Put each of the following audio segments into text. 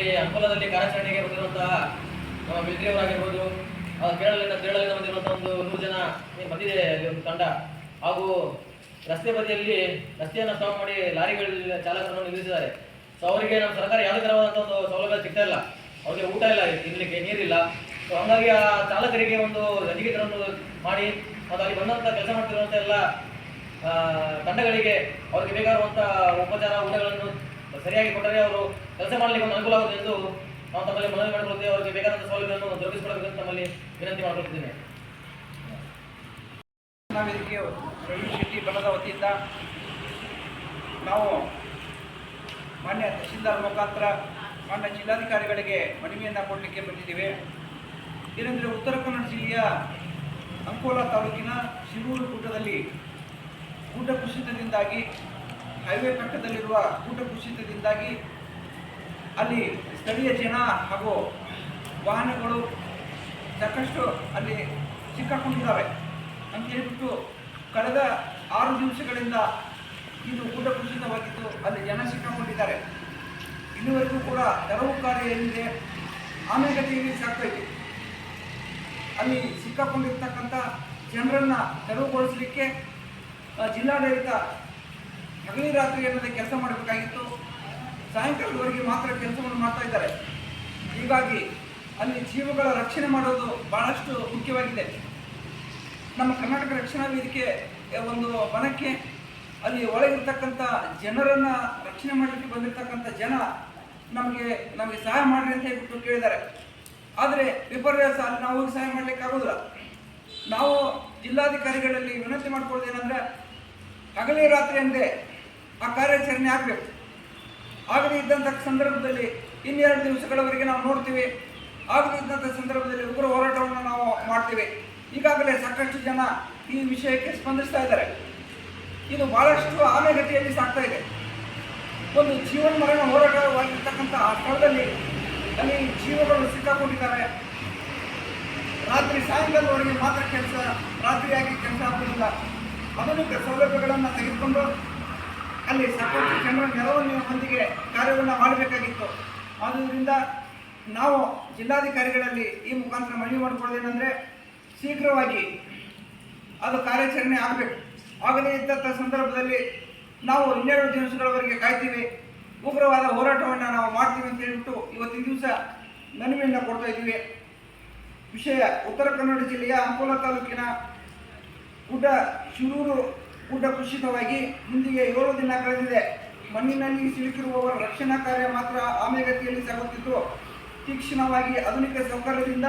ಅಲ್ಲಿ ಅಂಕೋಲದಲ್ಲಿ ಕಾರ್ಯಾಚರಣೆಗೆ ಬಂದಿರುವಂತಹ ನಮ್ಮ ಮಿಲಿಟರಿಯವರಾಗಿರ್ಬೋದು, ಕೇರಳದಿಂದ ಬಂದಿರುವಂತಹ ಒಂದು 100 ಜನ ಬಂದಿದೆ ಒಂದು ತಂಡ. ಹಾಗೂ ರಸ್ತೆ ಬದಿಯಲ್ಲಿ ರಸ್ತೆಯನ್ನು ಸ್ಟಾಪ್ ಮಾಡಿ ಲಾರಿಗಳ ಚಾಲಕರನ್ನು ನಿಲ್ಲಿಸಿದ್ದಾರೆ. ಸೊ ಅವರಿಗೆ ನಮ್ಮ ಸರ್ಕಾರ ಯಾವುದೇ ತರವಾದಂಥ ಒಂದು ಸೌಲಭ್ಯ ಸಿಗ್ತಾ ಇಲ್ಲ. ಅವ್ರಿಗೆ ಊಟ ಇಲ್ಲ, ತಿನ್ನಲಿಕ್ಕೆ ನೀರಿಲ್ಲ. ಸೊ ಹಾಗಾಗಿ ಆ ಚಾಲಕರಿಗೆ ಒಂದು ರಜೆಗಳನ್ನು ಮಾಡಿ ಮತ್ತು ಅಲ್ಲಿ ಬಂದಂಥ ಕೆಲಸ ಮಾಡ್ತಿರುವಂಥ ಎಲ್ಲ ತಂಡಗಳಿಗೆ ಅವರಿಗೆ ಬೇಕಾಗಿರುವಂಥ ಉಪಚಾರ ಊಟಗಳನ್ನು ಸರಿಯಾಗಿ ಕೊಟ್ಟರೆ ಅವರು ಕೆಲಸ ಮಾಡಲಿಕ್ಕೆ ಒಂದು ಅನುಕೂಲ ಆಗುತ್ತೆ ಎಂದು ನಾವು ತಮ್ಮಲ್ಲಿ ಮನವಿ ಮಾಡಿಕೊಳ್ಳುತ್ತೇವೆ. ಅವರಿಗೆ ಬೇಕಾದಂಥ ಸೌಲಭ್ಯವನ್ನು ದೊರಕಿಸಿಕೊಡಬೇಕಂತ ತಮ್ಮಲ್ಲಿ ವಿನಂತಿ ಮಾಡಿಕೊಳ್ಳುತ್ತೇನೆ. ವೇದಿಕೆ ರವಿ ಶೆಟ್ಟಿ ಬಣದ ವತಿಯಿಂದ ನಾವು ಮಾನ್ಯ ತಹಶೀಲ್ದಾರ್ ಮುಖಾಂತರ ಮಾನ್ಯ ಜಿಲ್ಲಾಧಿಕಾರಿಗಳಿಗೆ ಮನವಿಯನ್ನು ಕೊಡಲಿಕ್ಕೆ ಬಂದಿದ್ದೇವೆ. ಏನೆಂದರೆ ಉತ್ತರ ಕನ್ನಡ ಜಿಲ್ಲೆಯ ಅಂಕೋಲಾ ತಾಲೂಕಿನ ಶಿರೂರು ಗುಡ್ಡದಲ್ಲಿ ಗುಡ್ಡ ಕುಸಿತದಿಂದಾಗಿ, ಹೈವೇ ಪಕ್ಕದಲ್ಲಿರುವ ಗುಡ್ಡ ಕುಸಿತದಿಂದಾಗಿ ಅಲ್ಲಿ ಸ್ಥಳೀಯ ಜನ ಹಾಗೂ ವಾಹನಗಳು ಸಾಕಷ್ಟು ಅಲ್ಲಿ ಸಿಕ್ಕಾಕೊಂಡಿದ್ದಾವೆ ಅಂತ ಹೇಳ್ಬಿಟ್ಟು ಕಳೆದ 6 ದಿವಸಗಳಿಂದ ಇದು ಗುಡ್ಡ ಕುಸಿತವಾಗಿದ್ದು ಅಲ್ಲಿ ಜನ ಸಿಕ್ಕಾಕೊಂಡಿದ್ದಾರೆ. ಇಲ್ಲಿವರೆಗೂ ಕೂಡ ತೆರವು ಕಾರ್ಯ ಏನಿದೆ ಆಮೆಗತಿಯಲ್ಲಿ ಸಾಕ್ತಾ ಇದೆ. ಅಲ್ಲಿ ಸಿಕ್ಕಾಕೊಂಡಿರ್ತಕ್ಕಂಥ ಜನರನ್ನು ತೆರವುಗೊಳಿಸಲಿಕ್ಕೆ ಜಿಲ್ಲಾಡಳಿತ ಹಗಲಿ ರಾತ್ರಿ ಅನ್ನೋದೇ ಕೆಲಸ ಮಾಡಬೇಕಾಗಿತ್ತು. ಸಾಯಂಕಾಲದವರೆಗೆ ಮಾತ್ರ ಕೆಲಸವನ್ನು ಮಾಡ್ತಾ ಇದ್ದಾರೆ. ಹೀಗಾಗಿ ಅಲ್ಲಿ ಜೀವಗಳ ರಕ್ಷಣೆ ಮಾಡೋದು ಬಹಳಷ್ಟು ಮುಖ್ಯವಾಗಿದೆ. ನಮ್ಮ ಕರ್ನಾಟಕ ರಕ್ಷಣಾ ವೇದಿಕೆ ಒಂದು ಬಣಕ್ಕೆ ಅಲ್ಲಿ ಒಳಗಿರ್ತಕ್ಕಂಥ ಜನರನ್ನು ರಕ್ಷಣೆ ಮಾಡಲಿಕ್ಕೆ ಬಂದಿರತಕ್ಕಂಥ ಜನ ನಮಗೆ ಸಹಾಯ ಮಾಡಿರಿ ಅಂತ ಹೇಳ್ಬಿಟ್ಟು ಕೇಳಿದ್ದಾರೆ. ಆದರೆ ವಿಪರ್ಯಾಸ ಅಲ್ಲಿ ನಾವು ಹೋಗಿ ಸಹಾಯ ಮಾಡಲಿಕ್ಕೆ ಆಗೋದಿಲ್ಲ. ನಾವು ಜಿಲ್ಲಾಧಿಕಾರಿಗಳಲ್ಲಿ ವಿನಂತಿ ಮಾಡ್ಕೊಳ್ಳೋದೇನೆಂದರೆ ಹಗಲಿ ರಾತ್ರಿ ಅಂದರೆ ಆ ಕಾರ್ಯಾಚರಣೆ ಆಗಬೇಕು. ಆಗದೇ ಇದ್ದಂಥ ಸಂದರ್ಭದಲ್ಲಿ 2 ದಿವಸಗಳವರೆಗೆ ನಾವು ನೋಡ್ತೀವಿ. ಆಗದೇ ಇದ್ದಂಥ ಸಂದರ್ಭದಲ್ಲಿ ಉಗ್ರ ಹೋರಾಟವನ್ನು ನಾವು ಮಾಡ್ತೀವಿ. ಈಗಾಗಲೇ ಸಾಕಷ್ಟು ಜನ ಈ ವಿಷಯಕ್ಕೆ ಸ್ಪಂದಿಸ್ತಾ ಇದ್ದಾರೆ. ಇದು ಬಹಳಷ್ಟು ಆಮೆಗತಿಯಲ್ಲಿ ಸಾಗ್ತಾ ಇದೆ. ಒಂದು ಜೀವನ ಮರಣ ಹೋರಾಟವಾಗಿರ್ತಕ್ಕಂಥ ಆ ಸ್ಥಳದಲ್ಲಿ ಅಲ್ಲಿ ಜೀವಗಳು ಸಿಕ್ಕಾಕೊಂಡಿದ್ದಾರೆ. ರಾತ್ರಿ ಸಾಯಂಕಾಲದವರೆಗೆ ಮಾತ್ರ ರಾತ್ರಿಯಾಗಿ ಕೆಲಸ ಆಗುವುದಿಲ್ಲ. ಆಧುನಿಕ ಸೌಲಭ್ಯಗಳನ್ನು ತೆಗೆದುಕೊಂಡು ಅಲ್ಲಿ ಸಾಕಷ್ಟು ಜನರ ನೆರವನ್ನು ಹೊಂದಿಗೆ ಕಾರ್ಯವನ್ನು ಮಾಡಬೇಕಾಗಿತ್ತು. ಆದ್ದರಿಂದ ನಾವು ಜಿಲ್ಲಾಧಿಕಾರಿಗಳಲ್ಲಿ ಈ ಮುಖಾಂತರ ಮನವಿ ಮಾಡಿಕೊಳ್ಳೋದೇನೆಂದರೆ ಶೀಘ್ರವಾಗಿ ಅದು ಕಾರ್ಯಾಚರಣೆ ಆಗಬೇಕು. ಆಗದೇ ಇದ್ದಂಥ ಸಂದರ್ಭದಲ್ಲಿ ನಾವು 12 ದಿವಸಗಳವರೆಗೆ ಕಾಯ್ತೀವಿ, ಉಗ್ರವಾದ ಹೋರಾಟವನ್ನು ನಾವು ಮಾಡ್ತೀವಿ ಅಂತ ಹೇಳ್ಬಿಟ್ಟು ಇವತ್ತಿನ ದಿವಸ ಮನವಿಯನ್ನು ಕೊಡ್ತಾ ಇದ್ದೀವಿ. ವಿಷಯ ಉತ್ತರ ಕನ್ನಡ ಜಿಲ್ಲೆಯ ಅಂಕೋಲಾ ತಾಲೂಕಿನ ಶಿರೂರು ಗುಡ್ಡ ಕುಸಿತವಾಗಿ ಇಂದಿಗೆ 7 ದಿನ ಕಳೆದಿದೆ. ಮಣ್ಣಿನಲ್ಲಿ ಸಿಲುಕಿರುವವರ ರಕ್ಷಣಾ ಕಾರ್ಯ ಮಾತ್ರ ಆಮೆಗತಿಯಲ್ಲಿ ಸಾಗುತ್ತಿದ್ದು, ತೀಕ್ಷ್ಣವಾಗಿ ಆಧುನಿಕ ಸೌಕರ್ಯದಿಂದ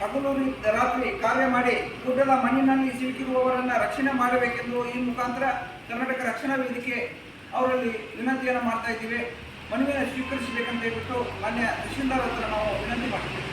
ಹಗಲು ರಾತ್ರಿ ಕಾರ್ಯ ಮಾಡಿ ಗುಡ್ಡದ ಮಣ್ಣಿನಲ್ಲಿ ಸಿಲುಕಿರುವವರನ್ನು ರಕ್ಷಣೆ ಮಾಡಬೇಕೆಂದು ಈ ಮುಖಾಂತರ ಕರ್ನಾಟಕ ರಕ್ಷಣಾ ವೇದಿಕೆ ಅವರಲ್ಲಿ ವಿನಂತಿಯನ್ನು ಮಾಡ್ತಾ ಇದ್ದೀವಿ. ಮನವಿಯನ್ನು ಸ್ವೀಕರಿಸಬೇಕಂತ ಹೇಳ್ಬಿಟ್ಟು ಮಾನ್ಯ ತಹಶೀಲ್ದಾರ್ ಹತ್ರ ನಾವು ವಿನಂತಿ ಮಾಡ್ತೀವಿ.